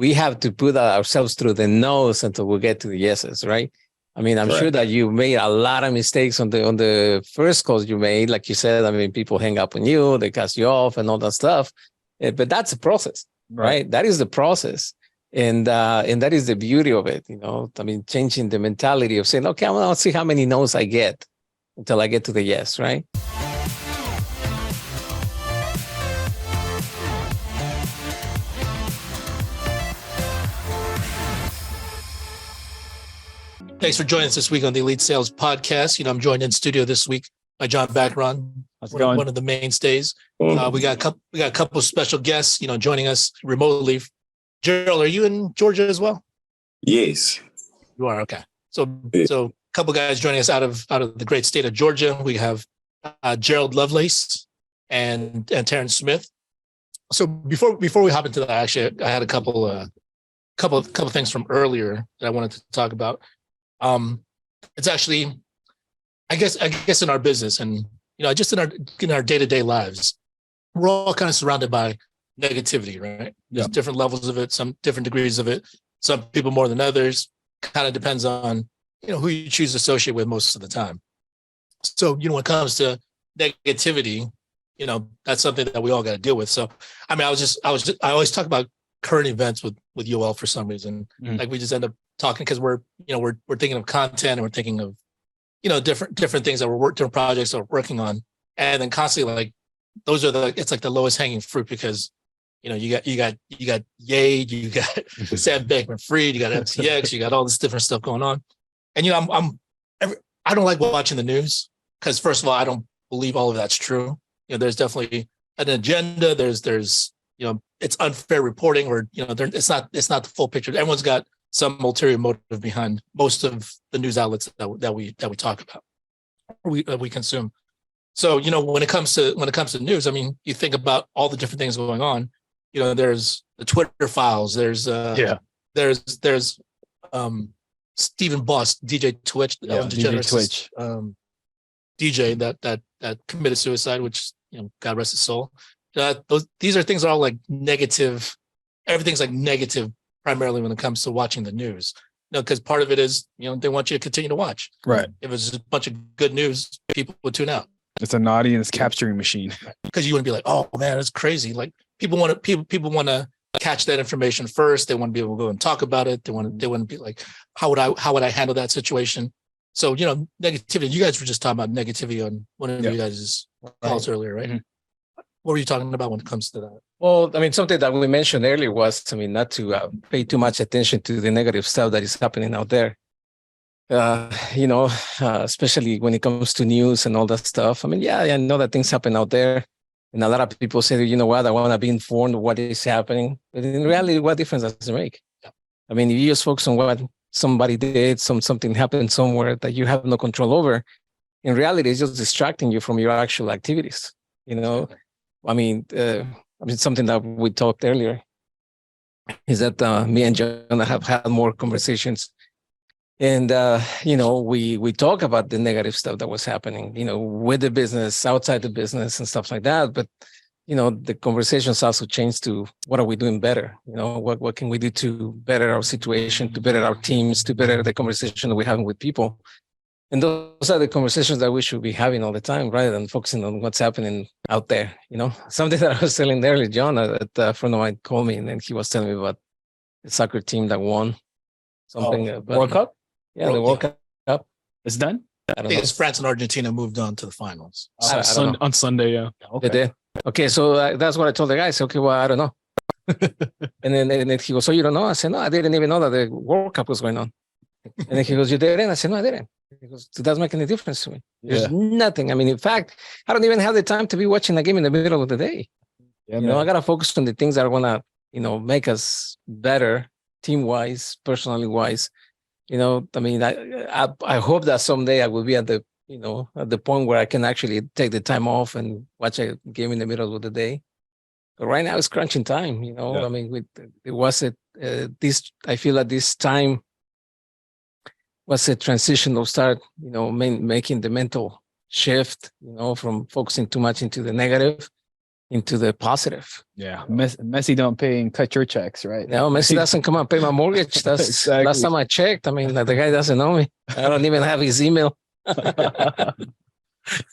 we have to put ourselves through the no's until we get to the yeses, right? I mean, I'm sure that you made a lot of mistakes on the first calls you made. Like you said, I mean, people hang up on you, they cast you off and all that stuff. But that's the process, right? That is the process. And that is the beauty of it, I mean, changing the mentality of saying, okay, I'll see how many no's I get until I get to the yes, right? Thanks for joining us this week on the Elite Sales Podcast. I'm joined in studio this week by John Bacaron, one of the mainstays. We got a couple of special guests, joining us remotely. Gerald, are you in Georgia as well? Yes. You are, okay. So a couple guys joining us out of the great state of Georgia. We have Gerald Lovelace and Terrence Smith. So before we hop into that, actually, I had a couple things from earlier that I wanted to talk about. It's actually, I guess in our business and, just in our day-to-day lives, we're all kind of surrounded by negativity, right? There's different levels of it, some different degrees of it, some people more than others. Kind of depends on, who you choose to associate with most of the time. So, when it comes to negativity, that's something that we all got to deal with. So, I mean, I always talk about current events with UL for some reason. Like we just end up talking because we're thinking of content and we're thinking of, different things that different projects that we're working on. And then constantly like, it's like the lowest hanging fruit because, you got Yade, you got Sam Bankman-Fried, you got FTX, you got all this different stuff going on. And, I don't like watching the news because first of all, I don't believe all of that's true. There's definitely an agenda. There's it's unfair reporting or, it's not the full picture. Everyone's got some ulterior motive behind most of the news outlets that we talk about, or we consume. So, when it comes to news, I mean, you think about all the different things going on. There's the Twitter files. There's Stephen Boss, DJ Twitch, DJ Twitch, DJ that committed suicide, which God rest his soul. These are things that are all like negative. Everything's like negative primarily when it comes to watching the news. Because part of it is they want you to continue to watch. Right. If it's just a bunch of good news, people would tune out. It's an audience capturing machine. Because you wouldn't be like, oh man, it's crazy. Like people want to catch that information first. They want to be able to go and talk about it. They want to be like, how would I handle that situation? So negativity. You guys were just talking about negativity on one of you guys' calls earlier, right? Mm-hmm. What were you talking about when it comes to that? Well, I mean, something that we mentioned earlier was, not to pay too much attention to the negative stuff that is happening out there. Especially when it comes to news and all that stuff. I mean, I know that things happen out there. And a lot of people say, you know what, I want to be informed of what is happening. But in reality, what difference does it make? Yeah. I mean, if you just focus on what somebody did, something happened somewhere that you have no control over, in reality, it's just distracting you from your actual activities. I mean, something that we talked earlier is that me and John have had more conversations. And, we talk about the negative stuff that was happening, with the business, outside the business and stuff like that. But, the conversations also changed to what are we doing better? What can we do to better our situation, to better our teams, to better the conversation that we're having with people? And those are the conversations that we should be having all the time, rather than focusing on what's happening out there. Something that I was telling earlier, John, a friend of mine called me and then he was telling me about the soccer team that won something. World Cup? Yeah, the World Cup. It's done? I think it's France and Argentina moved on to the finals. On Sunday, yeah. Okay. They did. Okay, so that's what I told the guy. I said, okay, well, I don't know. and then he goes, so you don't know? I said, no, I didn't even know that the World Cup was going on. And then he goes, you didn't? I said, no, I didn't. He goes, it doesn't make any difference to me. There's nothing. I mean, in fact, I don't even have the time to be watching a game in the middle of the day. Yeah, I got to focus on the things that are going to, make us better, team-wise, personally-wise. I mean, I hope that someday I will be at the point where I can actually take the time off and watch a game in the middle of the day. But right now it's crunching time, I mean, I feel that this time was a transitional start, making the mental shift, from focusing too much into the negative into the positive. Yeah. Messi don't pay and cut your checks, right? No, Messi doesn't come and pay my mortgage. That's Exactly. last time I checked. I mean, the guy doesn't know me. I don't even have his email.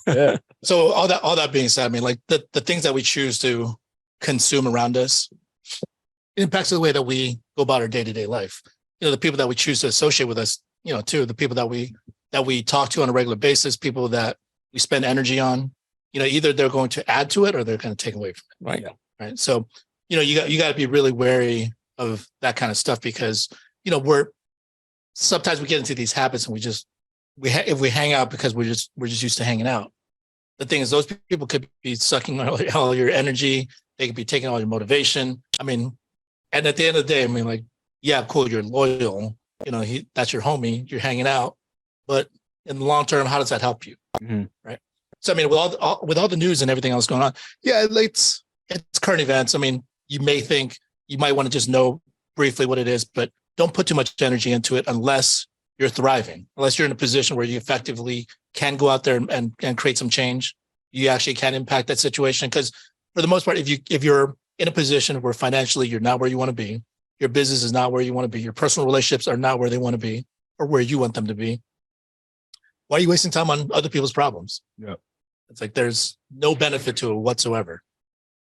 Yeah. So all that being said, I mean, like the things that we choose to consume around us impacts the way that we go about our day-to-day life. The people that we choose to associate with us, too, the people that we talk to on a regular basis, people that we spend energy on, either they're going to add to it or they're going to take away from it. Right. Yeah. Right. So, you got to be really wary of that kind of stuff because, sometimes we get into these habits and if we hang out because we're just used to hanging out. The thing is, those people could be sucking all your energy. They could be taking all your motivation. I mean, and at the end of the day, I mean, like, yeah, cool, you're loyal. That's your homie. You're hanging out, but in the long term, how does that help you? Mm-hmm. Right. So, I mean, with all the news and everything else going on, yeah, it's current events. I mean, you may think you might want to just know briefly what it is, but don't put too much energy into it unless you're thriving, unless you're in a position where you effectively can go out there and create some change. You actually can impact that situation. Because for the most part, if you're in a position where financially you're not where you want to be, your business is not where you want to be, your personal relationships are not where they want to be or where you want them to be, why are you wasting time on other people's problems? Yeah. It's like there's no benefit to it whatsoever.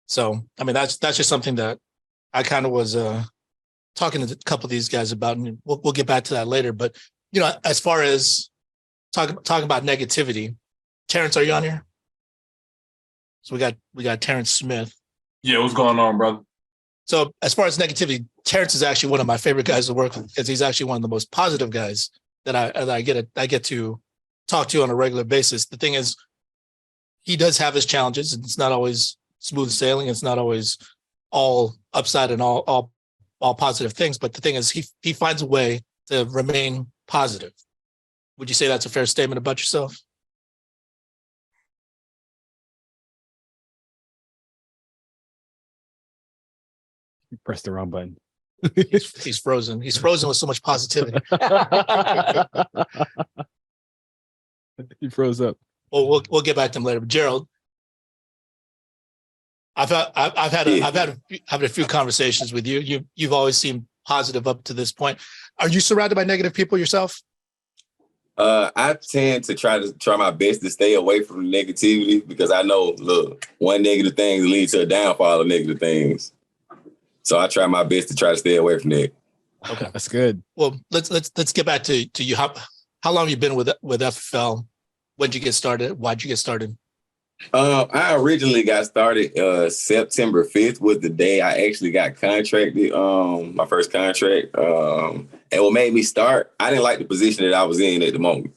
So, I mean, that's just something that I kind of was talking to a couple of these guys about, and we'll get back to that later. But, as far as talking about negativity, Terrence, are you on here? So we got Terrence Smith. Yeah, what's going on, brother? So as far as negativity, Terrence is actually one of my favorite guys to work with because he's actually one of the most positive guys that I get to talk to on a regular basis. The thing is, he does have his challenges, and it's not always smooth sailing. It's not always all upside and all positive things. But the thing is, he finds a way to remain positive. Would you say that's a fair statement about yourself? You pressed the wrong button. He's frozen. He's frozen with so much positivity. He froze up. Well, we'll get back to him later. But Gerald, I've had a few conversations with you. You've always seemed positive up to this point. Are you surrounded by negative people yourself? I tend to try my best to stay away from negativity because I know, look, one negative thing leads to a downfall of negative things. So I try my best to try to stay away from that. Okay, that's good. Well, let's get back to you. How long have you been with FFL? When did you get started? Why'd you get started? I originally got started September 5th was the day I actually got contracted, my first contract. And what made me start, I didn't like the position that I was in at the moment.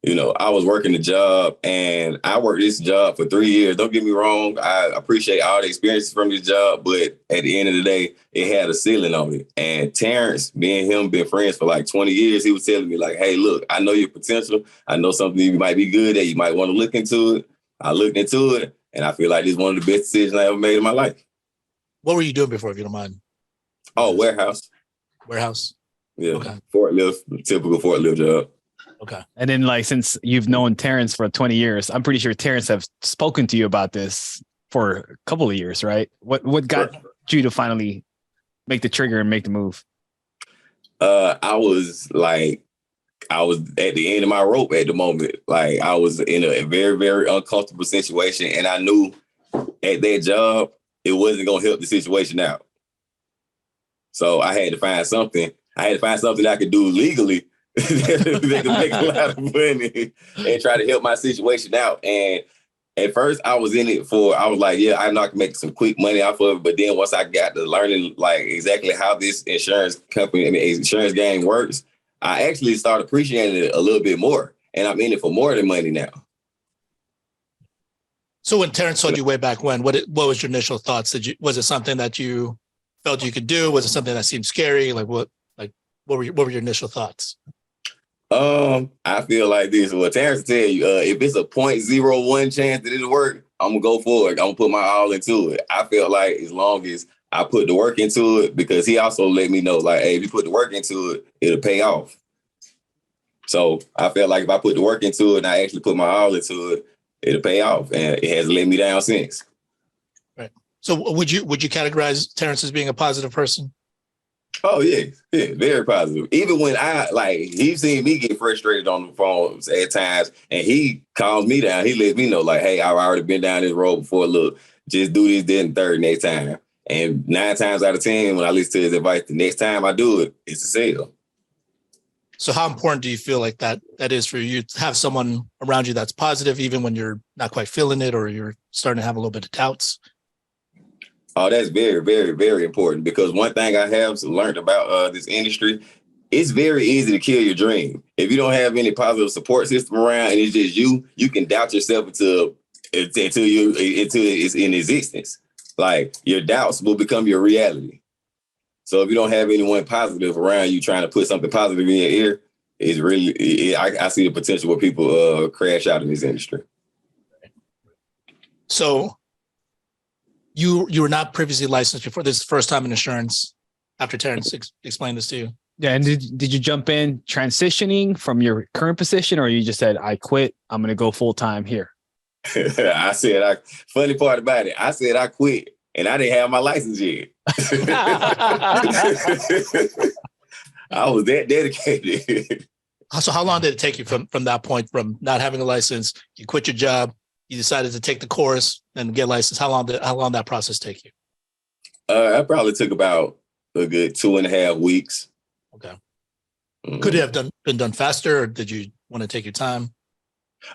I was working the job, and I worked this job for 3 years. Don't get me wrong. I appreciate all the experiences from this job, but at the end of the day, it had a ceiling on it. And Terrence, me and him been friends for like 20 years. He was telling me like, hey, look, I know your potential. I know something you might be good at. You might want to look into it. I looked into it, and I feel like this is one of the best decisions I ever made in my life. What were you doing before, if you don't mind? Oh, warehouse. Warehouse? Yeah, okay. Forklift, typical forklift job. Okay. And then, like, since you've known Terrence for 20 years, I'm pretty sure Terrence have spoken to you about this for a couple of years, right? What got you to finally make the trigger and make the move? I was at the end of my rope at the moment. Like, I was in a very, very uncomfortable situation, and I knew at that job, it wasn't going to help the situation out. So I had to find something. That I could do legally that could make a lot of money and try to help my situation out. And at first, I was in it I was like, yeah, I know I can make some quick money off of it. But then once I got to learning like exactly how this insurance game works, I actually started appreciating it a little bit more. And I'm in it for more than money now. So when Terrence told you way back when, what was your initial thoughts? Was it something that you felt you could do? Was it something that seemed scary? What were your initial thoughts? I feel like this. What Terrence tell you, if it's a 0.01 chance that it'll work, I'm gonna go for it. I'm gonna put my all into it. I felt like as long as I put the work into it, because he also let me know, like, hey, if you put the work into it, it'll pay off. So I felt like if I put the work into it and I actually put my all into it, it'll pay off. And it hasn't let me down since. Right. So would you categorize Terrence as being a positive person? Oh yeah, very positive. Even when he's seen me get frustrated on the phone at times, and he calms me down. He lets me know, like, hey, I've already been down this road before. Look, just do this, then third next time. And 9 times out of 10, when I listen to his advice, the next time I do it, it's a sale. So how important do you feel like that is for you to have someone around you that's positive, even when you're not quite feeling it or you're starting to have a little bit of doubts? Oh, that's very, very, very important, because one thing I have learned about this industry, it's very easy to kill your dream. If you don't have any positive support system around and it's just you can doubt yourself until it's in existence. Like, your doubts will become your reality. So if you don't have anyone positive around you trying to put something positive in your ear, it's really, I see the potential where people crash out in this industry. So you were not previously licensed before. This is first time in insurance after Terrence explained this to you. Yeah. And did you jump in transitioning from your current position, or you just said, I quit, I'm going to go full time here? Funny part about it, I said I quit and I didn't have my license yet. I was that dedicated. So how long did it take you from that point, from not having a license, you quit your job, you decided to take the course and get licensed? How long that process take you? It probably took about a good 2.5 weeks. Okay. Mm-hmm. Could it have been done faster, or did you want to take your time?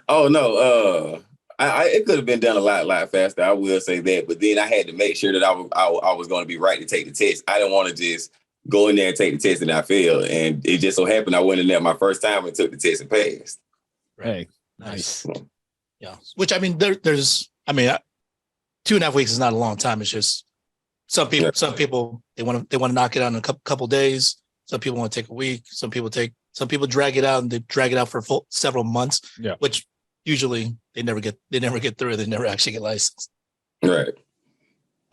Oh no, it could have been done a lot faster. I will say that, but then I had to make sure that I was going to be right to take the test. I didn't want to just go in there and take the test and I failed. And it just so happened I went in there my first time and took the test and passed. Right. Nice. Yeah. Which, I mean, there's 2.5 weeks is not a long time. It's just some people they want to knock it out in a couple days. Some people want to take a week. Some people drag it out, and they drag it out for several months. Yeah. Which usually they never get through it. They never actually get licensed. Right.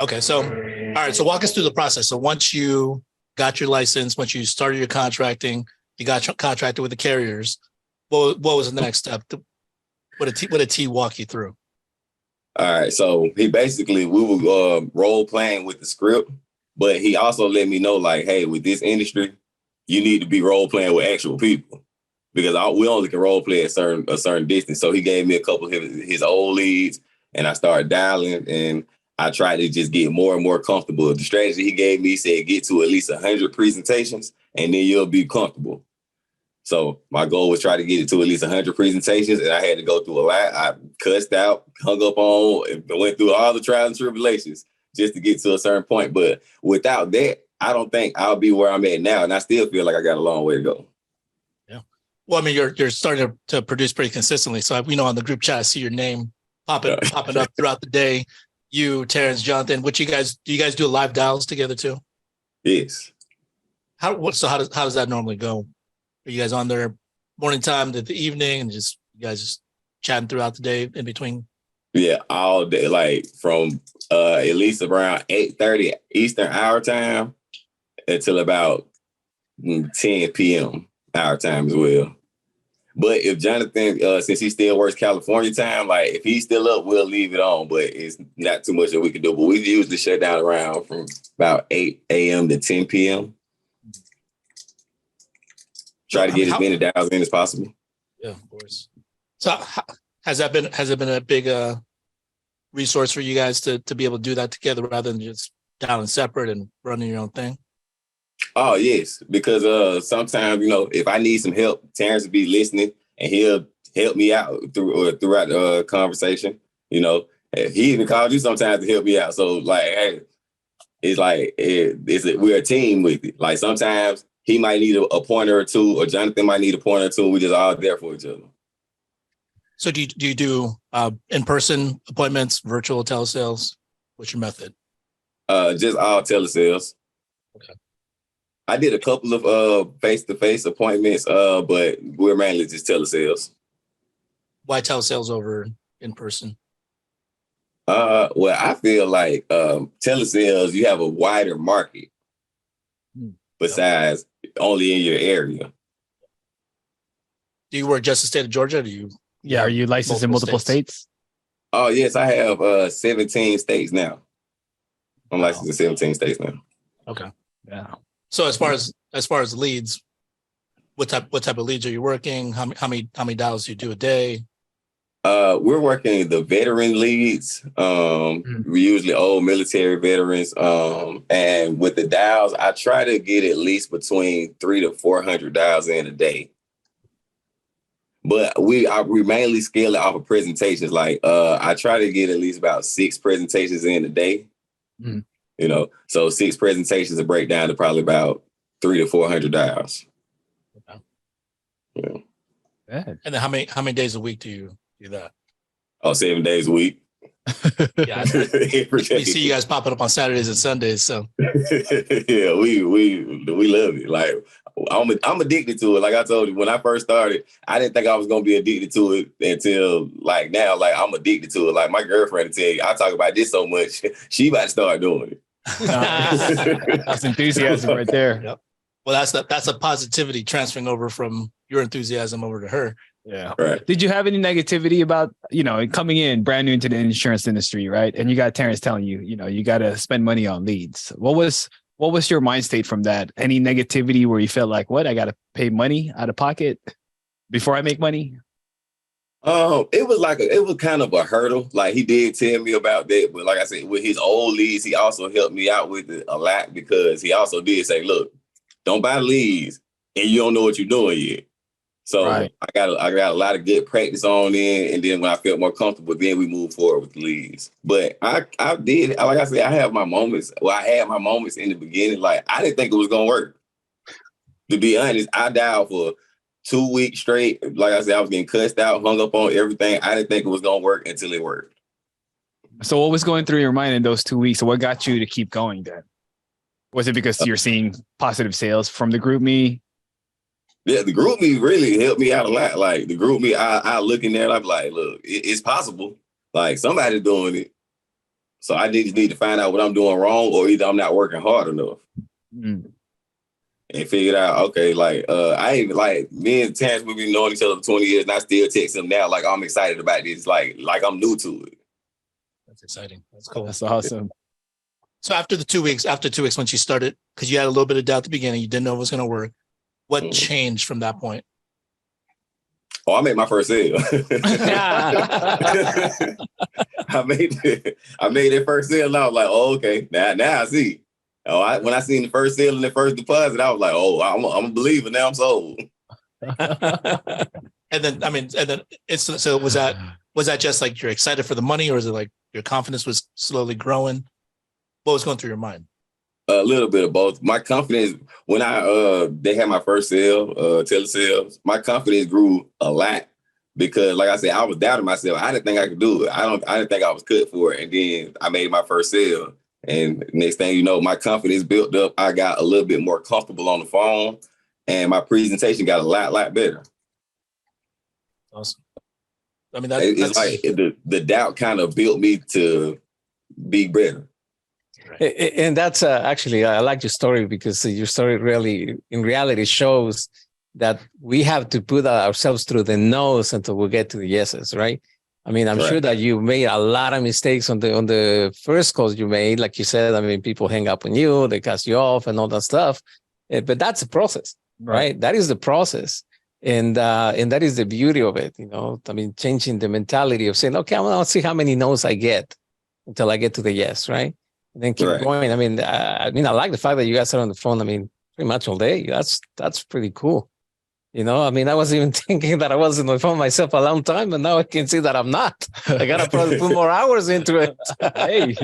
Okay. So, all right. So walk us through the process. So once you got your license, once you started your contracting, you got contracted with the carriers, what was the next step? What did T walk you through? All right. So we were role playing with the script, but he also let me know, like, hey, with this industry, you need to be role playing with actual people, because we only can role play a certain distance. So he gave me a couple of his old leads, and I started dialing, and I tried to just get more and more comfortable. The strategy he gave me said, get to at least 100 presentations, and then you'll be comfortable. So my goal was try to get it to at least 100 presentations, and I had to go through a lot. I cussed out, hung up on, and went through all the trials and tribulations just to get to a certain point. But without that, I don't think I'll be where I'm at now, and I still feel like I got a long way to go. Yeah. Well, I mean, you're starting to produce pretty consistently. So on the group chat, I see your name popping up throughout the day. You, Terrence, Jonathan, do you guys do live dials together too? Yes. How does that normally go? Are you guys on there morning time to the evening, and you guys just chatting throughout the day in between? Yeah, all day, like from at least around 8:30 Eastern our time until about 10 p.m. our time as well. But if Jonathan, since he still works California time, like if he's still up, we'll leave it on. But it's not too much that we can do. But we usually shut down around from about 8 a.m. to 10 p.m. Try to get as many dials in as possible. Yeah, of course. So has it been a big resource for you guys to be able to do that together rather than just dialing separate and running your own thing? Oh, yes, because sometimes, if I need some help, Terrence will be listening and he'll help me out throughout the conversation. He even called you sometimes to help me out. So, like, hey, it's like we're a team with it. Like, sometimes he might need a pointer or two, or Jonathan might need a pointer or two. We're just all there for each other. So do you do in-person appointments, virtual telesales? What's your method? Just all telesales. Okay. I did a couple of face-to-face appointments, but we're mainly just telesales. Why telesales over in person? Well, I feel like telesales, you have a wider market besides only in your area. Do you work just the state of Georgia? Are you licensed in multiple states? Oh, yes, I have 17 states now. I'm licensed in 17 states now. Okay. Yeah. So as far as leads, what type of leads are you working? How many dials do you do a day? We're working the veteran leads. We usually old military veterans. And with the dials, I try to get at least between 300 to 400 dials in a day. But we mainly scale it off of presentations. Like I try to get at least about 6 presentations in a day. Mm. You know, so 6 presentations to break down to probably about 300 to 400 dials. Okay. Yeah. Good. And then how many days a week do you do that? Oh, 7 days a week. Yeah, we see you guys popping up on Saturdays and Sundays. So yeah, we love it. Like I'm addicted to it. Like I told you, when I first started, I didn't think I was gonna be addicted to it until like now. Like I'm addicted to it. Like my girlfriend tell you, I talk about this so much, she about to start doing it. That's enthusiasm right there. Yep. Well, that's a positivity transferring over from your enthusiasm over to her. Yeah. Right. Did you have any negativity about, coming in brand new into the insurance industry, right? And you got Terrence telling you, you got to spend money on leads. What was your mind state from that? Any negativity where you felt like, what, I got to pay money out of pocket before I make money? It was kind of a hurdle. Like he did tell me about that, but like I said, with his old leads, he also helped me out with it a lot because he also did say, look, don't buy leads and you don't know what you're doing yet. So right. I got a lot of good practice on in, and then when I felt more comfortable, then we moved forward with the leads. But I did, like I said, I had my moments. Well, I had my moments in the beginning. Like I didn't think it was gonna work. To be honest, I dialed for 2 weeks straight. Like I said, I was getting cussed out, hung up on everything. I didn't think it was gonna work until it worked. So what was going through your mind in those 2 weeks? So what got you to keep going then? Was it because you're seeing positive sales from the GroupMe? Yeah, the GroupMe really helped me out a lot. Like the GroupMe, I look in there and I'm like, look, it's possible. Like somebody's doing it. So I just need to find out what I'm doing wrong, or either I'm not working hard enough. And figured out, okay, like I ain't like me and Terrence, we've been knowing each other for 20 years, and I still text him now. Like I'm excited about this. Like I'm new to it. That's exciting. That's cool. That's awesome. So after 2 weeks when you started, because you had a little bit of doubt at the beginning, you didn't know it was going to work. What changed from that point? Oh, I made my first sale. I made that first sale, and I was like, oh, okay, now I see. Oh, when I seen the first sale and the first deposit, I was like, oh, I'm a believer now. I'm sold. And then it's so was that just like you're excited for the money, or is it like your confidence was slowly growing? What was going through your mind? A little bit of both. My confidence, when they had my first sale, telesales, my confidence grew a lot because, like I said, I was doubting myself. I didn't think I could do it. I didn't think I was cut for it. And then I made my first sale. And next thing you know, my confidence built up. I got a little bit more comfortable on the phone, and my presentation got a lot better. Awesome. I mean, it's like the doubt kind of built me to be better. And that's actually, I like your story because your story really, in reality, shows that we have to put ourselves through the no's until we get to the yeses, right? I mean, I'm sure that you made a lot of mistakes on the first calls you made. Like you said, I mean, people hang up on you, they cast you off and all that stuff. But that's the process, right? That is the process. And that is the beauty of it, I mean, changing the mentality of saying, okay, I'm going to see how many no's I get until I get to the yes, right? And then keep going. I mean, I like the fact that you guys are on the phone. I mean, pretty much all day. That's pretty cool. I mean, I was even thinking that I was on the phone myself a long time, and now I can see that I'm not. I gotta probably put more hours into it. Hey,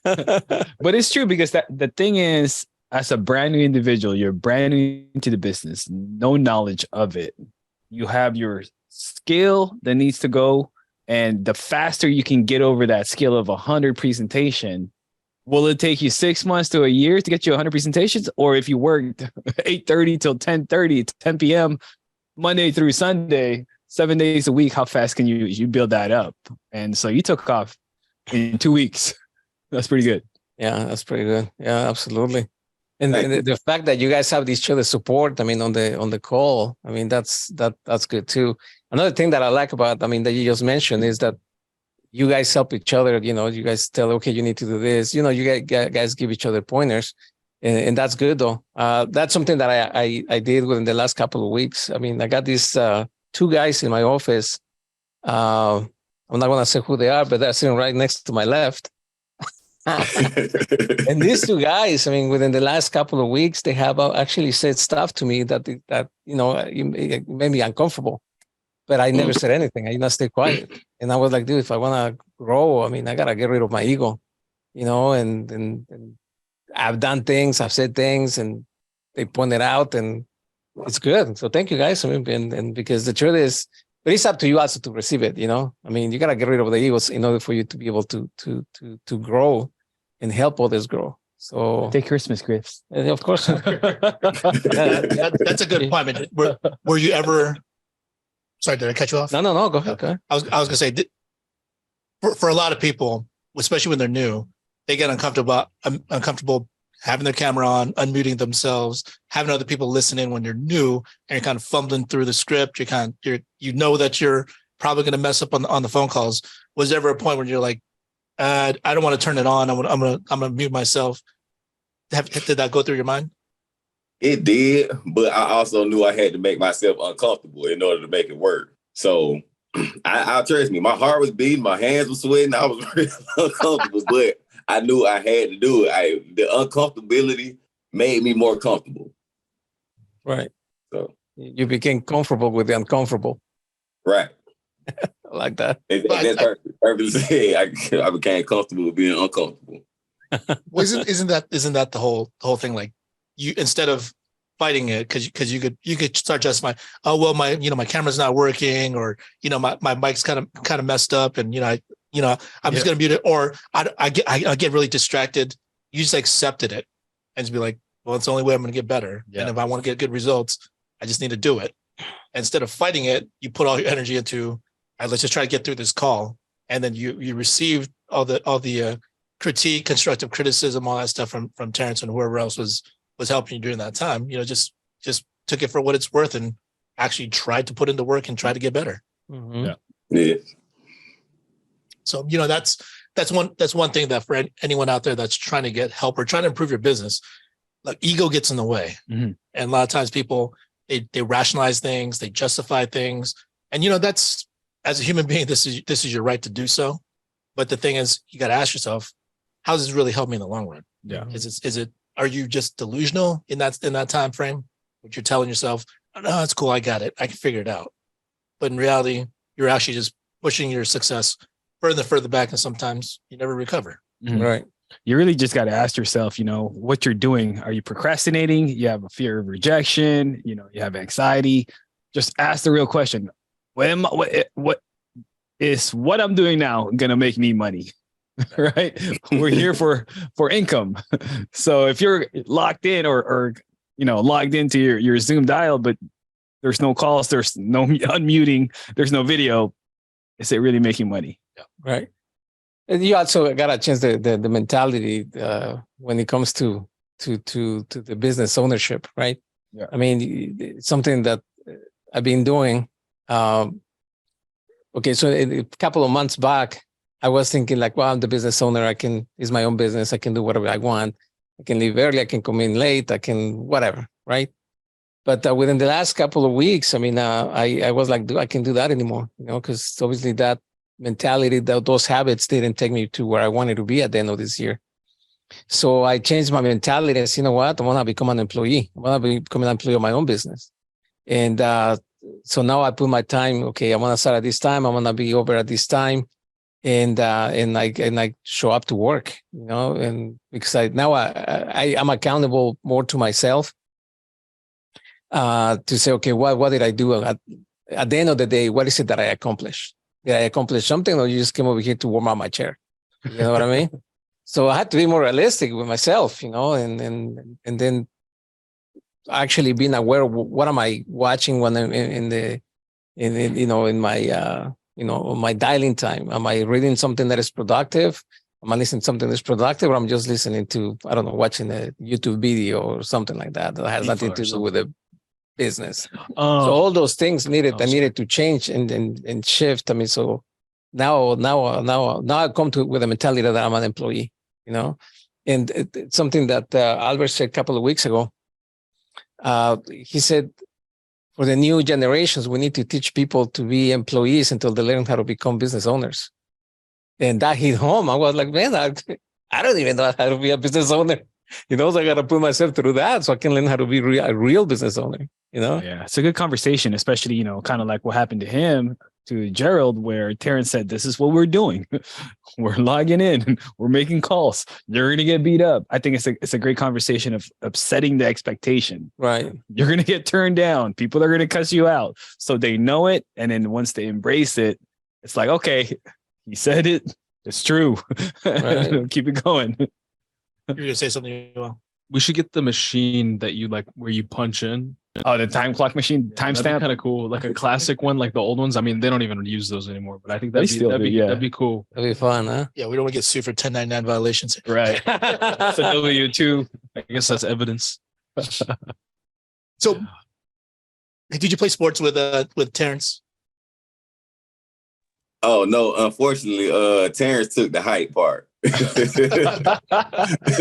but it's true because the thing is, as a brand new individual, you're brand new into the business, no knowledge of it. You have your skill that needs to go, and the faster you can get over that skill of 100 presentation. Will it take you 6 months to a year to get you 100 presentations? Or if you worked 8:30 till 10:30, 10 p.m., Monday through Sunday, 7 days a week, how fast can you build that up? And so you took off in 2 weeks. That's pretty good. Yeah, that's pretty good. Yeah, absolutely. And the fact that you guys have each other support, I mean, on the call, I mean, that's good too. Another thing that I like about, I mean, that you just mentioned is that you guys help each other. You guys tell, okay, you need to do this. You guys give each other pointers, and that's good though. That's something that I did within the last couple of weeks. I mean, I got these two guys in my office. I'm not going to say who they are, but they're sitting right next to my left. And these two guys, I mean, within the last couple of weeks, they have actually said stuff to me that it made me uncomfortable. But I never said anything. I stayed quiet. And I was like, dude, if I want to grow, I mean, I got to get rid of my ego, and I've done things, I've said things, and they pointed out, and it's good. So thank you guys. I mean, and because the truth is, but it's up to you also to receive it, I mean, you got to get rid of the egos in order for you to be able to grow and help others grow. So Take Christmas gifts. of course. That's a good point. Were you ever? Sorry, did I cut you off? No. Go ahead. Okay. I was gonna say, for a lot of people, especially when they're new, they get uncomfortable having their camera on, unmuting themselves, having other people listen in when you're new, and you're kind of fumbling through the script. You know that you're probably going to mess up on the phone calls. Was there ever a point where you're like, I don't want to turn it on. I'm gonna mute myself. Did that go through your mind? It did, but I also knew I had to make myself uncomfortable in order to make it work. So I trust me, my heart was beating, my hands were sweating, I was really uncomfortable, but I knew I had to do it. The uncomfortability made me more comfortable. Right. So you became comfortable with the uncomfortable. right. I like that. That's perfect. Perfect to say. I became comfortable with being uncomfortable. Well, isn't that the whole thing? Like, you, instead of fighting it, because you could start justifying, oh well, my camera's not working, or my mic's kind of messed up, and I'm just gonna mute it, or I get really distracted. You just accepted it and just be like, well, it's the only way I'm gonna get better. Yeah. And if I want to get good results, I just need to do it. Instead of fighting it, you put all your energy into, all right, let's just try to get through this call. And then you received all the critique, constructive criticism, all that stuff from Terrence and whoever else was helping you during that time. Just took it for what it's worth and actually tried to put in the work and try to get better. Mm-hmm. Yeah. So that's one thing that for anyone out there that's trying to get help or trying to improve your business, like, ego gets in the way. Mm-hmm. And a lot of times people they rationalize things, they justify things, and that's, as a human being, this is your right to do so. But the thing is, you got to ask yourself, how does this really help me in the long run? Yeah. Is it are you just delusional in that time frame? What you're telling yourself, oh, no, it's cool, I got it, I can figure it out. But in reality, you're actually just pushing your success further back, and sometimes you never recover. Mm-hmm. Right. You really just got to ask yourself, what you're doing. Are you procrastinating? You have a fear of rejection. You have anxiety. Just ask the real question. What is what I'm doing now going to make me money? Right? We're here for income. So if you're locked in or logged into your Zoom dial, but there's no calls, there's no unmuting, there's no video, is it really making money? Yeah. Right. And you also got to change the mentality when it comes to the business ownership, right? Yeah. I mean, something that I've been doing. Okay, so a couple of months back, I was thinking like, well, I'm the business owner. It's my own business. I can do whatever I want. I can leave early. I can come in late. I can whatever, right? But within the last couple of weeks, I mean, I was like, I can't do that anymore, because obviously that mentality, those habits didn't take me to where I wanted to be at the end of this year. So I changed my mentality and said, you know what? I want to become an employee. I want to become an employee of my own business. And so now I put my time, okay, I want to start at this time. I want to be over at this time. And I show up to work, and because I'm accountable more to myself to say, okay, what did I do at the end of the day? What is it that I accomplished? Did I accomplish something, or you just came over here to warm up my chair? You know what I mean? So I had to be more realistic with myself, and then actually being aware of what am I watching when I'm in my dialing time. Am I reading something that is productive? Am I listening to something that's productive, or I'm just listening to, I don't know, watching a YouTube video or something like that has nothing to do with the business. So all those things I needed to change and shift. I mean, so now I come to with a mentality that I'm an employee, and it's something that Albert said a couple of weeks ago. He said, for the new generations, we need to teach people to be employees until they learn how to become business owners. And that hit home. I was like, man, I don't even know how to be a business owner. So I got to put myself through that so I can learn how to be a real business owner, Yeah, it's a good conversation, especially, kind of like what happened to him, to Gerald, where Terrence said, this is what we're doing. We're logging in. We're making calls. You're going to get beat up. I think it's a great conversation of setting the expectation. Right. You're going to get turned down. People are going to cuss you out. So they know it. And then once they embrace it, it's like, okay, he said it. It's true. Right. Keep it going. You're going to say something, Well, we should get the machine that you like where you punch in. Oh, the time clock machine, timestamp. Kind of cool, like a classic one, like the old ones. I mean, they don't even use those anymore, but I think that'd be cool. That'd be fun, huh? Yeah, we don't want to get sued for 1099 violations. Right. It's a W-2. I guess that's evidence. So, did you play sports with Terrence? Oh no, unfortunately, Terrence took the height part.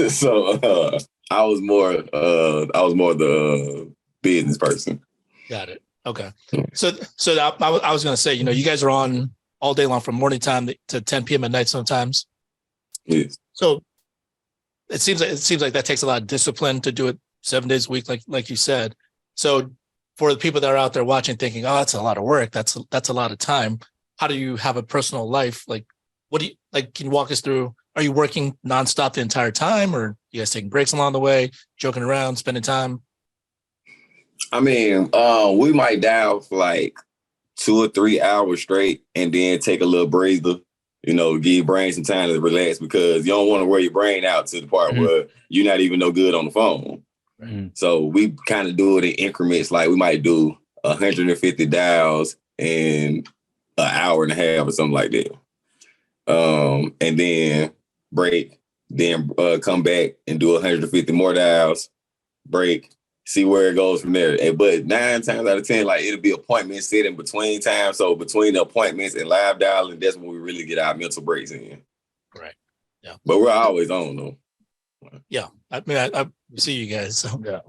So I was more the business person. Got it. Okay. So I was going to say, you guys are on all day long from morning time to 10 p.m. at night sometimes. Yes. So it seems like that takes a lot of discipline to do it 7 days a week, like you said. So for the people that are out there watching, thinking, "Oh, that's a lot of work. That's a lot of time." How do you have a personal life? Like, what do you like? Can you walk us through? Are you working nonstop the entire time, or you guys taking breaks along the way, joking around, spending time? I mean, we might dial for like 2 or 3 hours straight and then take a little breather, give your brain some time to relax, because you don't want to wear your brain out to the part where you're not even no good on the phone. Mm-hmm. So we kind of do it in increments. Like we might do 150 dials in an hour and a half or something like that. And then break, then come back and do 150 more dials, break, see where it goes from there. But 9 times out of 10, like it'll be appointment setting between times. So between the appointments and live dialing, that's when we really get our mental breaks in. Right. Yeah. But we're always on though. Yeah. I mean, I see you guys. So. Yeah.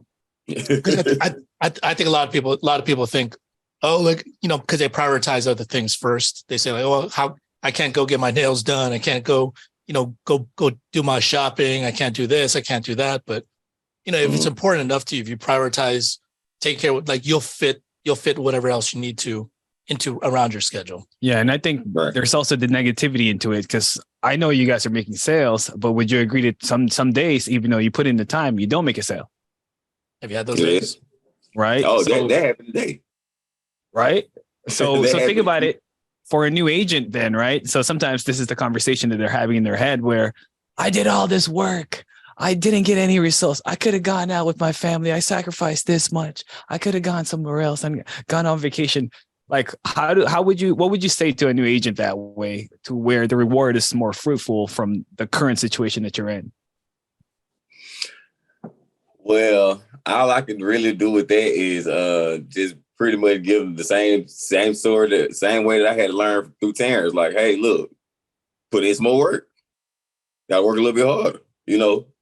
I think a lot of people think, oh, like, because they prioritize other things first. They say like, oh, how I can't go get my nails done. I can't go, go do my shopping. I can't do this. I can't do that. But, if it's important enough to you, if you prioritize, take care of, like, you'll fit whatever else you need to into around your schedule. Yeah. And I think there's also the negativity into it, because I know you guys are making sales, but would you agree that some days, even though you put in the time, you don't make a sale? Have you had those days? Right. Oh, that happened today. Right. So think about it for a new agent then, right? So sometimes this is the conversation that they're having in their head where I did all this work. I didn't get any results. I could have gone out with my family. I sacrificed this much. I could have gone somewhere else and gone on vacation. Like, what would you say to a new agent that way, to where the reward is more fruitful from the current situation that you're in? Well, all I can really do with that is just pretty much give them the same way that I had to learn through Terrence. Like, hey, look, put in some more work. Gotta work a little bit harder.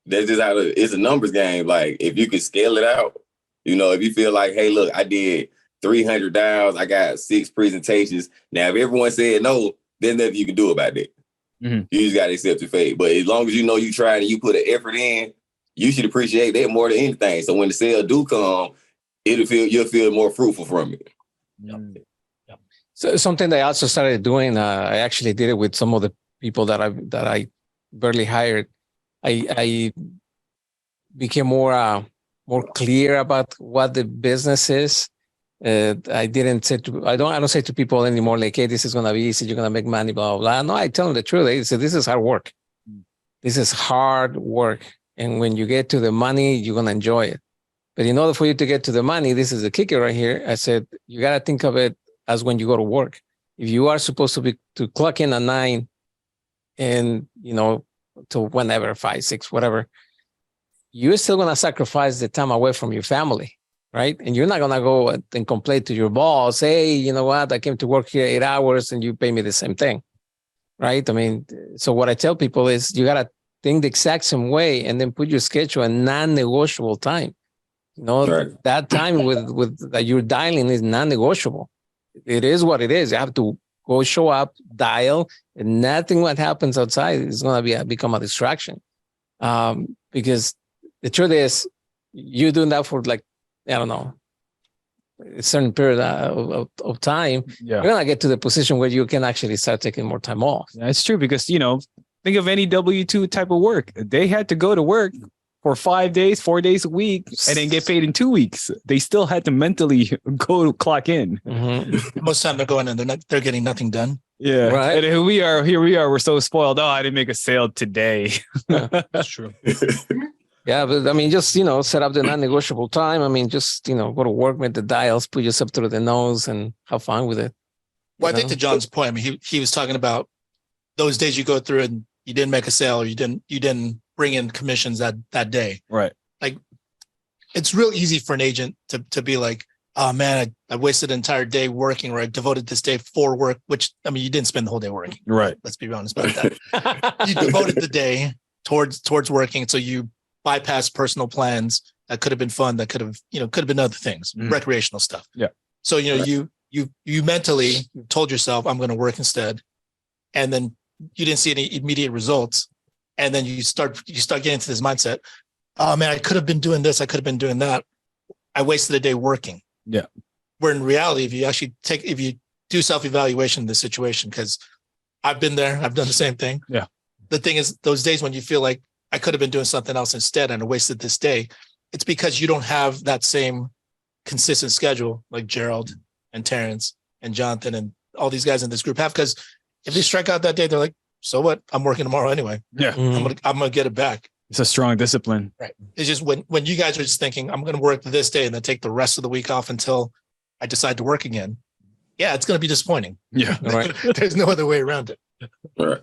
That's just how it's a numbers game. Like, if you can scale it out, if you feel like, hey, look, I did 300 dials, I got 6 presentations. Now, if everyone said no, there's nothing you can do about that. Mm-hmm. You just got to accept your fate. But as long as you tried and you put an effort in, you should appreciate that more than anything. So when the sale do come, you'll feel more fruitful from it. Yep. So something that I also started doing, I actually did it with some of the people that I barely hired. I became more clear about what the business is. I don't say to people anymore like, hey, this is gonna be easy, you're gonna make money, blah blah blah. No, I tell them the truth. I say, this is hard work. This is hard work, and when you get to the money, you're gonna enjoy it. But in order for you to get to the money, this is the kicker right here. I said, you gotta think of it as when you go to work. If you are supposed to clock in at 9 and to whenever, 5, 6, whatever, you're still gonna sacrifice the time away from your family. Right. And you're not going to go and complain to your boss, hey, you know what? I came to work here 8 hours and you pay me the same thing. right? I mean, so what I tell people is you got to think the exact same way and then put your schedule a non-negotiable time. You know, Right. that time with that you're dialing is non-negotiable. It is what it is. You have to go show up, dial, and nothing what happens outside is going to become a distraction. Because the truth is, you're doing that for like, I don't know, a certain period of time, Yeah. you're going to get to the position where you can actually start taking more time off. That's true because, think of any W-2 type of work. They had to go to work for 5 days, 4 days a week, and then get paid in 2 weeks. They still had to mentally go clock in. Mm-hmm. Most of the time they're going in, they're getting nothing done. Yeah. Right. And here we are. We're so spoiled. Oh, I didn't make a sale today. That's true. Yeah, but I mean, just, set up the non-negotiable time. I mean, just, go to work, make the dials, put yourself through the nose and have fun with it. Well, I think to John's point, I mean, he was talking about those days you go through and you didn't make a sale or you didn't bring in commissions that day. Right. Like, it's real easy for an agent to be like, oh man, I wasted an entire day working, or I devoted this day for work, which, I mean, you didn't spend the whole day working. Right. Let's be honest about that. You devoted the day towards working. So you bypass personal plans that could have been fun, that could have been other things, recreational stuff. Yeah. So, you mentally told yourself, I'm going to work instead. And then you didn't see any immediate results. And then you start getting into this mindset. Oh man, I could have been doing this. I could have been doing that. I wasted a day working. Yeah. Where in reality, if you do self-evaluation in this situation, because I've been there, I've done the same thing. Yeah. The thing is, those days when you feel like I could have been doing something else instead and I wasted this day, it's because you don't have that same consistent schedule like Gerald and Terrence and Jonathan and all these guys in this group have. Because if they strike out that day, they're like, so what? I'm working tomorrow anyway. Yeah. I'm gonna get it back. It's a strong discipline. Right. It's just when you guys are just thinking, I'm gonna work this day and then take the rest of the week off until I decide to work again. Yeah, it's gonna be disappointing. Yeah. Right. There's no other way around it. Right.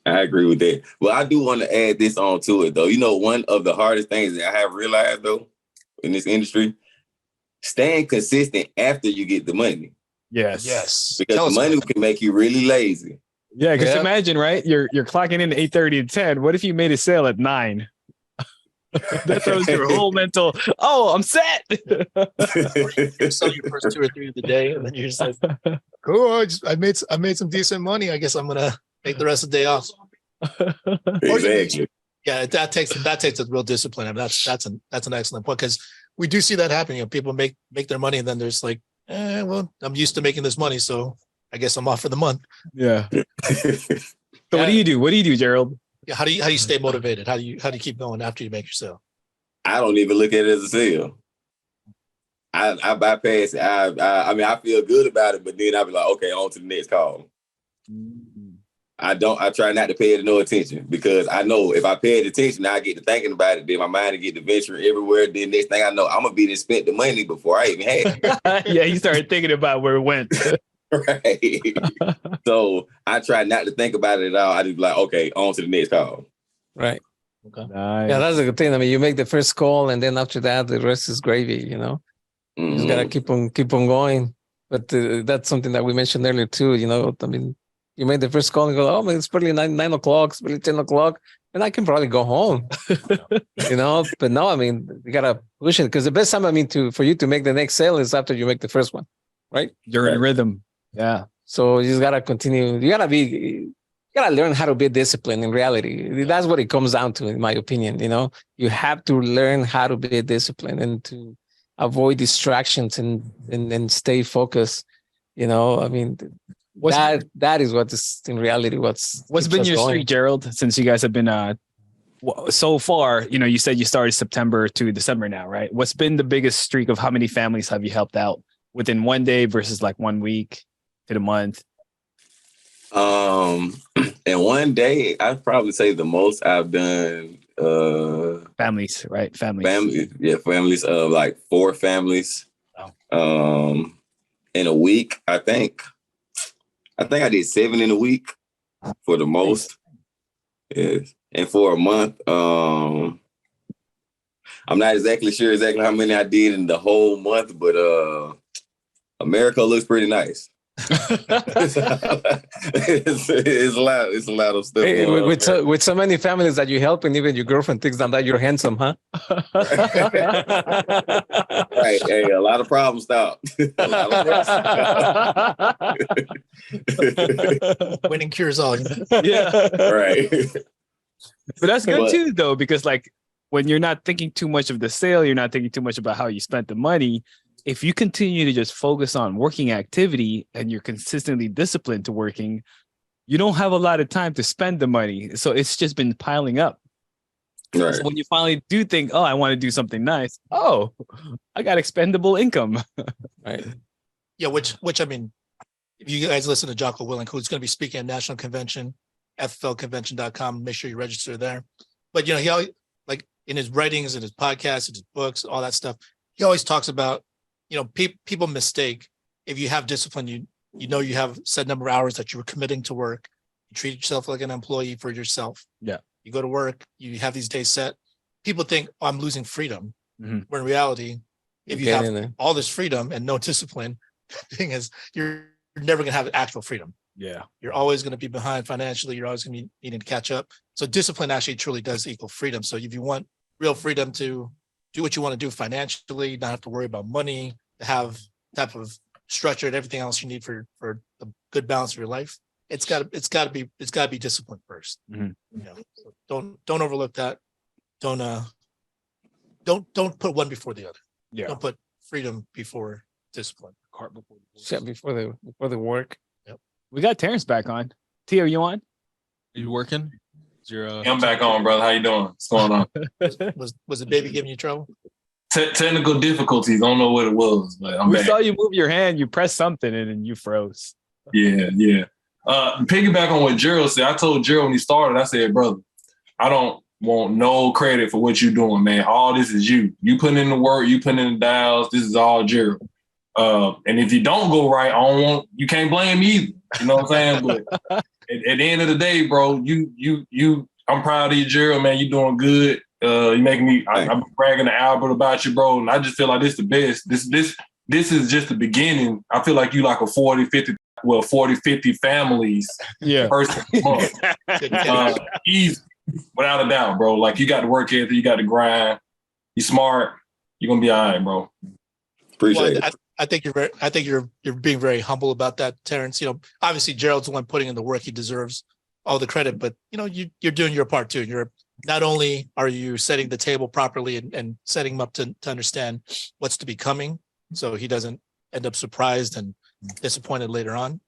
I agree with that. Well, I do want to add this on to it, though. One of the hardest things that I have realized, though, in this industry, staying consistent after you get the money. Yes. Because the money can make you really lazy. Yeah, because imagine, right? You're clocking in at 8:30 to 10. What if you made a sale at 9? That throws your whole mental, I'm set. You sell your first 2 or 3 of the day, and then you're just like, cool, I made some decent money. I guess I'm gonna take the rest of the day off. Exactly. Yeah, that takes a real discipline. I mean, that's an excellent point, because we do see that happening. People make their money, and then there's like, well, I'm used to making this money, so I guess I'm off for the month. Yeah. So what do you do? What do you do, Gerald? Yeah, how do you stay motivated? How do you keep going after you make your sale? I don't even look at it as a sale. I bypass it. I mean, I feel good about it, but then I'll be like, okay, on to the next call. I try not to pay it no attention, because I know if I pay it attention, I get to thinking about it, then my mind will get to venturing everywhere. Then next thing I know, I'm going to be to spend the money before I even had it. Yeah, you started thinking about where it went. Right. So I try not to think about it at all. I just be like, okay, on to the next call. Right. Okay. Nice. Yeah, that's a good thing. I mean, you make the first call, and then after that, the rest is gravy. You just gotta keep on going. But that's something that we mentioned earlier too. I mean, you make the first call and go, oh man, it's probably 9 o'clock, it's probably 10 o'clock, and I can probably go home. But no, I mean, you gotta push it, because the best time, I mean, for you to make the next sale is after you make the first one, right? You're in rhythm. Yeah. So you just gotta continue. You gotta learn how to be disciplined in reality. That's what it comes down to, in my opinion. You have to learn how to be disciplined and to avoid distractions and stay focused. I mean, that is what is in reality what's been your streak, Gerald, since you guys have been so far? You said you started September to December now, right? What's been the biggest streak of how many families have you helped out within one day versus like 1 week to the month? In one day, I'd probably say the most I've done families, right? Families of like 4 families. Wow. In a week, I think I did 7 in a week for the most. Yes. And for a month, I'm not exactly sure how many I did in the whole month, but America looks pretty nice. it's a lot. It's a lot of stuff. Hey, going on, with so many families that you help, and even your girlfriend thinks that you're handsome, huh? right. Hey, a lot of problems stop. A lot of problems. Winning cures all. Yeah. Right. But that's good too, though, because like when you're not thinking too much of the sale, you're not thinking too much about how you spent the money. If you continue to just focus on working activity and you're consistently disciplined to working, you don't have a lot of time to spend the money. So it's just been piling up. Right. So when you finally do think, oh, I want to do something nice. Oh, I got expendable income. Right. Yeah, which I mean, if you guys listen to Jocko Willink, who's going to be speaking at National Convention, FFLconvention.com, make sure you register there. But, you know, he always, like in his writings, in his podcasts, in his books, all that stuff, he always talks about, you know, people mistake. If you have discipline, you know you have set number of hours that you were committing to work. You treat yourself like an employee for yourself. Yeah. You go to work, you have these days set. People think, oh, I'm losing freedom. Mm-hmm. When in reality, if you have all this freedom and no discipline, the thing is, you're never going to have actual freedom. Yeah. You're always going to be behind financially. You're always going to be needing to catch up. So discipline actually truly does equal freedom. So if you want real freedom to do what you want to do financially, not have to worry about money, to have type of structure and everything else you need for a good balance of your life, it's got to be discipline first. Mm-hmm. You know, so don't overlook that. Don't put one before the other. Yeah. Don't put freedom before discipline. Before the work. Yep. We got Terrence back on. T, are you on? Are you working? I'm back on, brother. How you doing? What's going on? Was the baby giving you trouble? Technical difficulties. I don't know what it was, but I'm we back. saw you move your hand. You pressed something and then you froze. Yeah. Piggyback on what Gerald said. I told Gerald when he started, I said, brother, I don't want no credit for what you're doing, man. All this is you. You putting in the work. You putting in the dials. This is all Gerald. And if you don't go right, you can't blame me either. You know what I'm saying? But at the end of the day, bro, I'm proud of you, Gerald, man. You're doing good. You making me, I'm bragging to Albert about you, bro. And I just feel like this the best. This is just the beginning. I feel like you like a 40, 50 families person a month. Easy, without a doubt, bro. Like you got the work ethic, you got the grind. You smart. You're gonna be all right, bro. Appreciate it. I think you're being very humble about that, Terrence. You know, obviously Gerald's the one putting in the work. He deserves all the credit, but you know, you're doing your part too. You're not only are you setting the table properly and setting him up to understand what's to be coming, so he doesn't end up surprised and disappointed later on,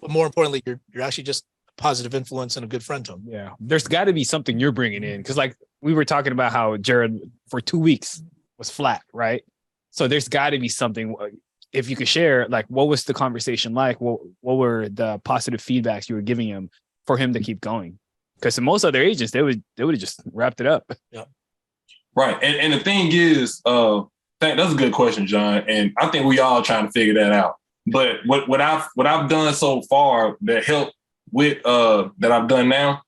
but more importantly, you're actually just a positive influence and a good friend to him. Yeah, there's got to be something you're bringing in because, like, we were talking about how Jared for 2 weeks was flat, right? So there's got to be something. If you could share, like, what was the conversation like? What were the positive feedbacks you were giving him for him to keep going? Because most other agents, they would have just wrapped it up. Yeah. Right. And the thing is, that's a good question, John. And I think we all trying to figure that out. But what I've done so far that helped with that I've done now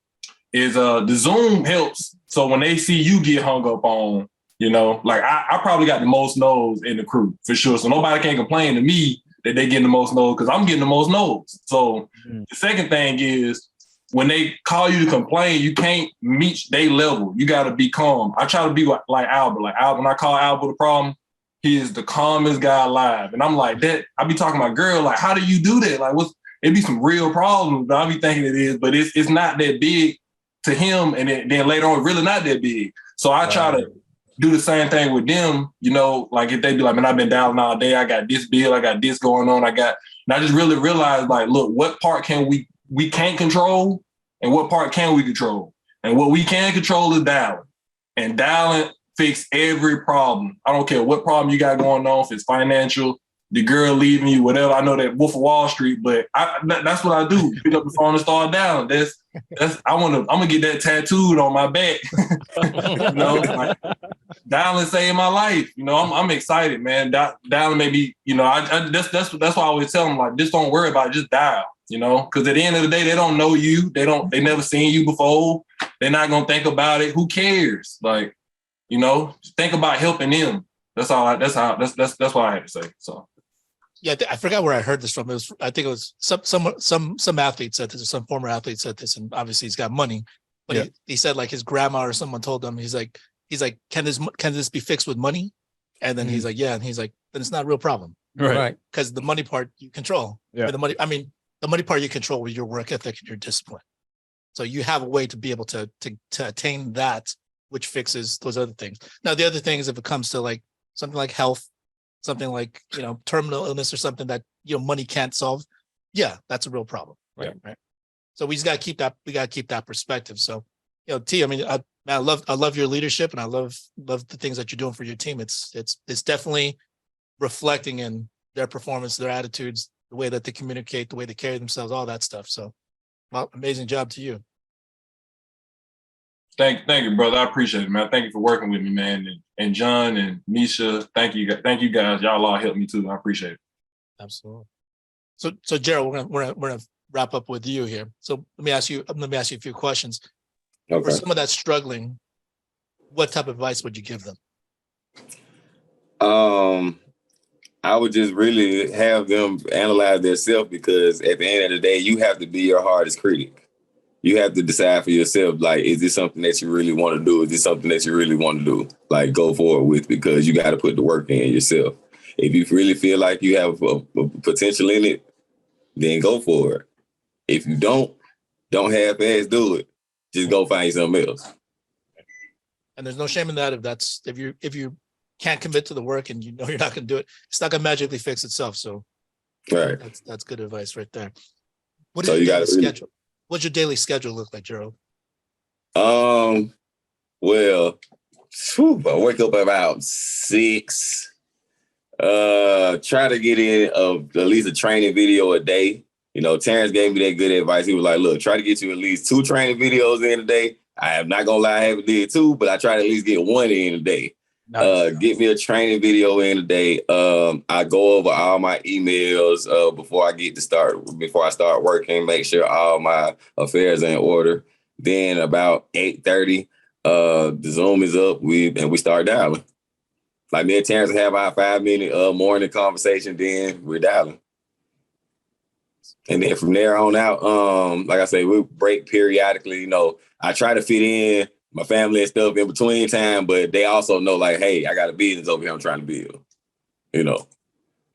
is the Zoom helps. So when they see you get hung up on, you know, like I probably got the most no's in the crew for sure. So nobody can complain to me that they getting the most no's because I'm getting the most no's. So the second thing is when they call you to complain, you can't meet their level. You got to be calm. I try to be like Albert. Like Albert, when I call Albert a problem, he is the calmest guy alive. And I'm like that. I be talking to my girl, like, how do you do that? Like, it be some real problems. I be thinking it is, but it's not that big to him. And then later on, really not that big. So I try to do the same thing with them, you know, like if they be like, man, I've been dialing all day. I got this bill. I got this going on. And I just really realized, like, look, what part can we can't control and what part can we control? And what we can control is dialing. And dialing fix every problem. I don't care what problem you got going on, if it's financial, the girl leaving you, whatever. I know that Wolf of Wall Street, but that's what I do. Pick up the phone and start dialing. I'm gonna get that tattooed on my back. You know, like, dialing saved my life. You know, I'm excited, man. Dialing maybe, you know, that's why I always tell them, like, just don't worry about it, just dial. You know, because at the end of the day, they don't know you. They never seen you before. They're not gonna think about it. Who cares? Like, you know, think about helping them. That's all. That's what I had to say. So. Yeah, I forgot where I heard this from. I think it was some athlete said this, or some former athlete said this, and obviously he's got money. But he said like his grandma or someone told him, he's like, can this be fixed with money? And then he's like, yeah, and he's like, then it's not a real problem, Right. Because the money part you control. Yeah. The money part you control with your work ethic and your discipline. So you have a way to be able to attain that, which fixes those other things. Now the other things, if it comes to like something like health, something like, terminal illness or something that, money can't solve. Yeah, that's a real problem. Right. So we just got to keep that. We got to keep that perspective. So, T, I mean, I love your leadership, and I love the things that you're doing for your team. It's definitely reflecting in their performance, their attitudes, the way that they communicate, the way they carry themselves, all that stuff. So, well, amazing job to you. Thank you, brother. I appreciate it, man. Thank you for working with me, man. And John and Misha, thank you guys. Y'all all helped me too. I appreciate it. Absolutely. So Gerald, we're gonna wrap up with you here. So let me ask you a few questions. Okay. For someone that's struggling, what type of advice would you give them? I would just really have them analyze themselves, because at the end of the day, you have to be your hardest critic. You have to decide for yourself, like, is this something that you really want to do? Is this something that you really want to do? Like, go forward with, because you got to put the work in yourself. If you really feel like you have a potential in it, then go for it. If you don't half-ass do it. Just go find something else. And there's no shame in that. If you can't commit to the work and you're not going to do it, it's not going to magically fix itself. So, right, that's good advice right there. What is your daily schedule? What's your daily schedule look like, Gerald? Well, I wake up about 6. Try to get in at least a training video a day. Terrence gave me that good advice. He was like, look, try to get you at least 2 training videos in a day. I am not going to lie, I haven't did 2, but I try to at least get 1 in a day. Nice. Get me a training video in a day. I go over all my emails before I start working, make sure all my affairs are in order. Then about 8:30, the Zoom is up, we start dialing. Like, me and Terrence have our 5-minute morning conversation, then we're dialing. And then from there on out, like I say, we break periodically. I try to fit in my family and stuff in between time, but they also know, like, hey, I got a business over here I'm trying to build.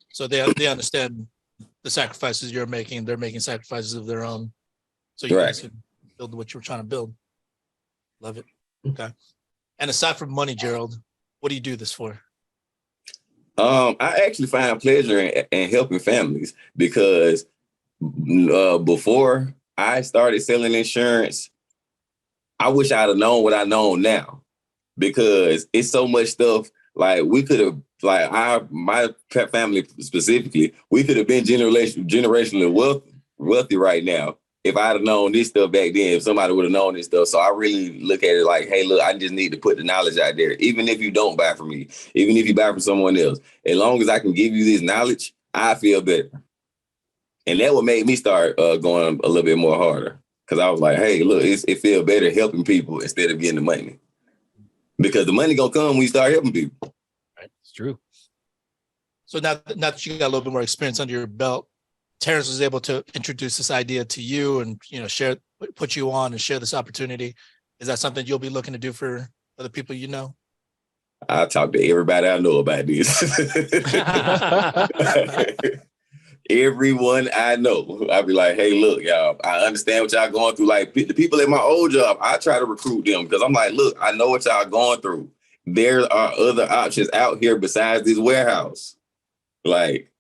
So they understand the sacrifices you're making. They're making sacrifices of their own. So you guys can build what you're trying to build. Love it. Okay. And aside from money, Gerald, what do you do this for? I actually find pleasure in helping families, because before I started selling insurance, I wish I'd have known what I know now, because it's so much stuff. Like, we could have, like, my family specifically, we could have been generationally wealthy right now if I'd have known this stuff back then, if somebody would have known this stuff. So I really look at it like, hey, look, I just need to put the knowledge out there. Even if you don't buy from me, even if you buy from someone else, as long as I can give you this knowledge, I feel better. And that would make me start going a little bit more harder. Because I was like, hey, look, it feels better helping people instead of getting the money. Because the money going to come when you start helping people. Right. It's true. So now that you got a little bit more experience under your belt, Terrence was able to introduce this idea to you and, put you on and share this opportunity. Is that something you'll be looking to do for other people you know? I talk to everybody I know about this. Everyone I know, I'll be like, hey, look, y'all, I understand what y'all going through. Like, the people at my old job, I try to recruit them, because I'm like, look, I know what y'all going through. There are other options out here besides this warehouse. Like,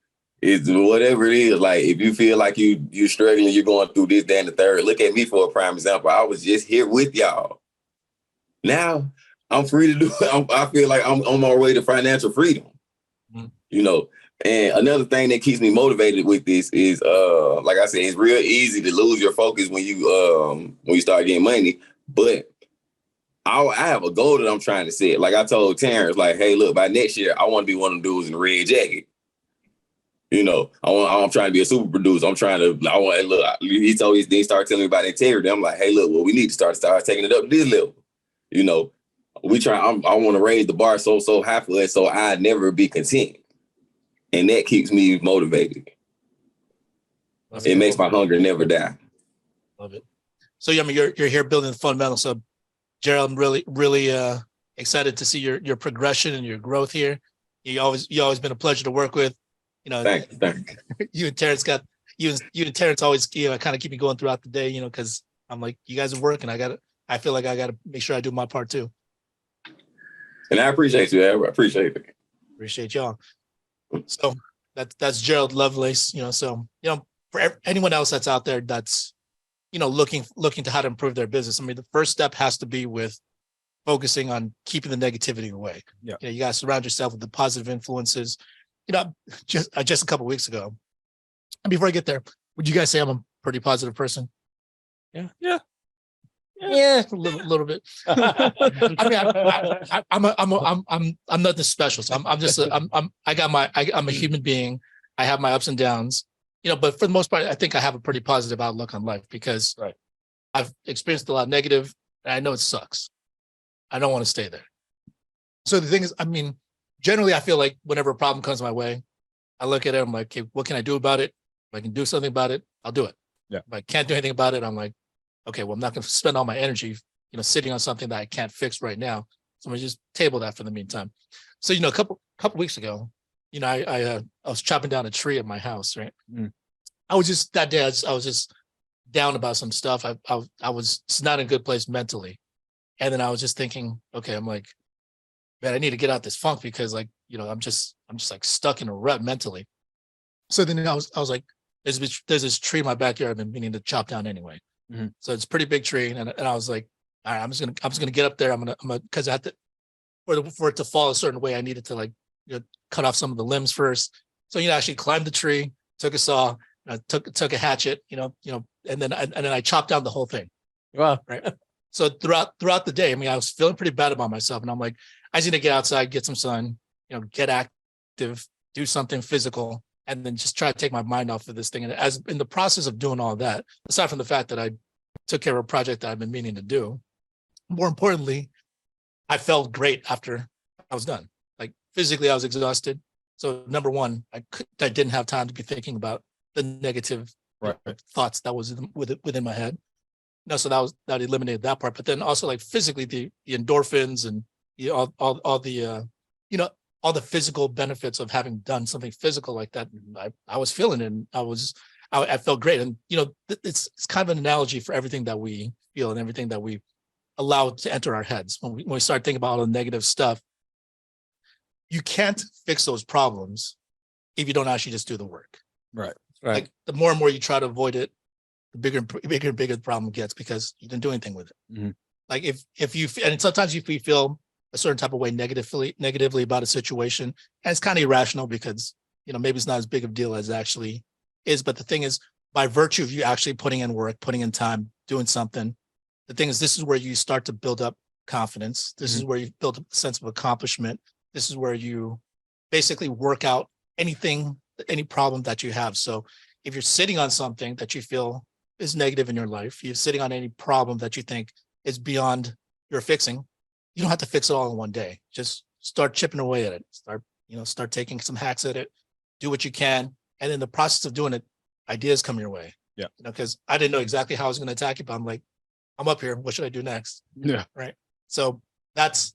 it's whatever it is. Like, if you feel like you're struggling, you're going through this, that, and the third, look at me for a prime example. I was just here with y'all. Now I'm free to do it. I feel like I'm on my way to financial freedom. Mm-hmm. And another thing that keeps me motivated with this is, like I said, it's real easy to lose your focus when you start getting money. But I have a goal that I'm trying to set. Like I told Terrence, like, hey, look, by next year, I want to be one of them dudes in the red jacket. I'm trying to be a super producer. He started telling me about integrity. I'm like, hey, look, well, we need to start taking it up to this level. I want to raise the bar so high for us, so I'd never be content. And that keeps me motivated. It makes my hunger never die. Love it. So, I mean, you're here building the fundamentals. So, Gerald, I'm really excited to see your progression and your growth here. You always been a pleasure to work with. You know, Thank you. You and Terrence you and Terrence always kind of keep me going throughout the day. You know, because I'm like, you guys are working. I feel like I got to make sure I do my part too. And I appreciate you. I appreciate it. Appreciate y'all. So that's Gerald Lovelace. You know, so for anyone else that's out there that's looking to how to improve their business. I mean, the first step has to be with focusing on keeping the negativity away. Yeah. You got to surround yourself with the positive influences. Just a couple of weeks ago. And before I get there, would you guys say I'm a pretty positive person? Yeah. Yeah, a little bit. I mean, I'm nothing special. So I'm a human being. I have my ups and downs. But for the most part, I think I have a pretty positive outlook on life because I've experienced a lot of negative, and I know it sucks. I don't want to stay there. So the thing is, I mean, generally, I feel like whenever a problem comes my way, I look at it, I'm like, okay, what can I do about it? If I can do something about it, I'll do it. Yeah. If I can't do anything about it, I'm like, okay, well, I'm not going to spend all my energy, sitting on something that I can't fix right now. So I'm going to just table that for the meantime. So, a couple weeks ago, I was chopping down a tree at my house, right? Mm. I was just that day, I was just down about some stuff. I was not in a good place mentally. And then I was just thinking, okay, I'm like, man, I need to get out this funk because I'm just like stuck in a rut mentally. So then I was like, there's this tree in my backyard I've been meaning to chop down anyway. Mm-hmm. So it's a pretty big tree. And I was like, all right, I'm just gonna get up there. I'm gonna because I had to for it to fall a certain way, I needed to cut off some of the limbs first. So I actually climbed the tree, took a saw, took a hatchet, and then I chopped down the whole thing. Wow. Right. So throughout the day, I mean, I was feeling pretty bad about myself, and I'm like, I just need to get outside, get some sun, get active, do something physical, and then just try to take my mind off of this thing. And as in the process of doing all that, aside from the fact that I took care of a project that I've been meaning to do, more importantly, I felt great after I was done. Like physically, I was exhausted. So number one, I didn't have time to be thinking about the negative thoughts that was within my head. So that eliminated that part. But then also like physically, the endorphins and all the all the physical benefits of having done something physical like that, I was feeling it. And I felt great. And it's kind of an analogy for everything that we feel and everything that we allow to enter our heads. When we start thinking about all the negative stuff, you can't fix those problems if you don't actually just do the work. Right. Like the more and more you try to avoid it, the bigger the problem gets because you didn't do anything with it. Mm-hmm. Like if you, and sometimes if you feel a certain type of way negatively about a situation, and it's kind of irrational because, maybe it's not as big of a deal as it actually is. But the thing is, by virtue of you actually putting in work, putting in time, doing something, the thing is, this is where you start to build up confidence. This is where you build up a sense of accomplishment. This is where you basically work out any problem that you have. So if you're sitting on something that you feel is negative in your life, you're sitting on any problem that you think is beyond your fixing, you don't have to fix it all in one day. Just start chipping away at it. Start taking some hacks at it, do what you can. And in the process of doing it, ideas come your way. Yeah. Because I didn't know exactly how I was going to attack it, but I'm like, I'm up here. What should I do next? Yeah. Right. So that's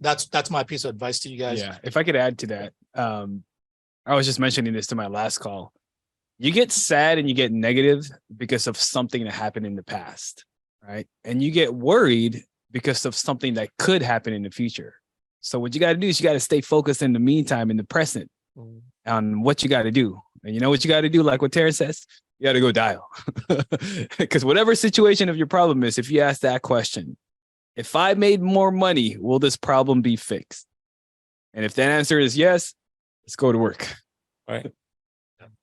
my piece of advice to you guys. Yeah. If I could add to that, I was just mentioning this to my last call. You get sad and you get negative because of something that happened in the past, right? And you get worried because of something that could happen in the future. So what you got to do is you got to stay focused in the meantime, in the present, on what you got to do. And you know what you got to do? Like what Tara says, you got to go dial. Because whatever situation of your problem is, if you ask that question, if I made more money, will this problem be fixed? And if that answer is yes, let's go to work. Right.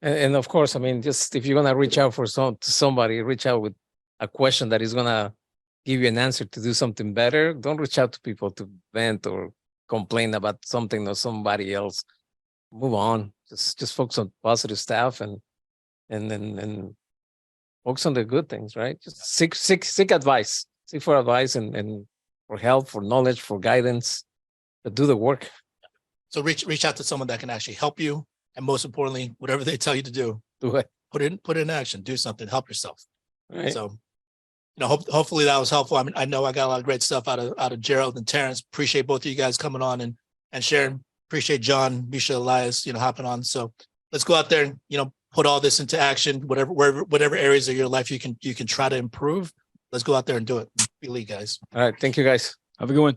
And of course, I mean, just if you're going to reach out to somebody, reach out with a question that is going to give you an answer to do something better. Don't reach out to people to vent or complain about something or somebody else. Move on. Just focus on positive stuff and focus on the good things, right? Just seek advice. Seek for advice and for help, for knowledge, for guidance. But do the work. So reach out to someone that can actually help you And most importantly, whatever they tell you to do, Do it. put it in action, do something, help yourself. Right. So, hopefully that was helpful. I mean, I know I got a lot of great stuff out of Gerald and Terrence. Appreciate both of you guys coming on and sharing. Appreciate John, Misha Elias, hopping on. So let's go out there and, put all this into action, whatever areas of your life you can try to improve. Let's go out there and do it. Be elite, guys. All right. Thank you, guys. Have a good one.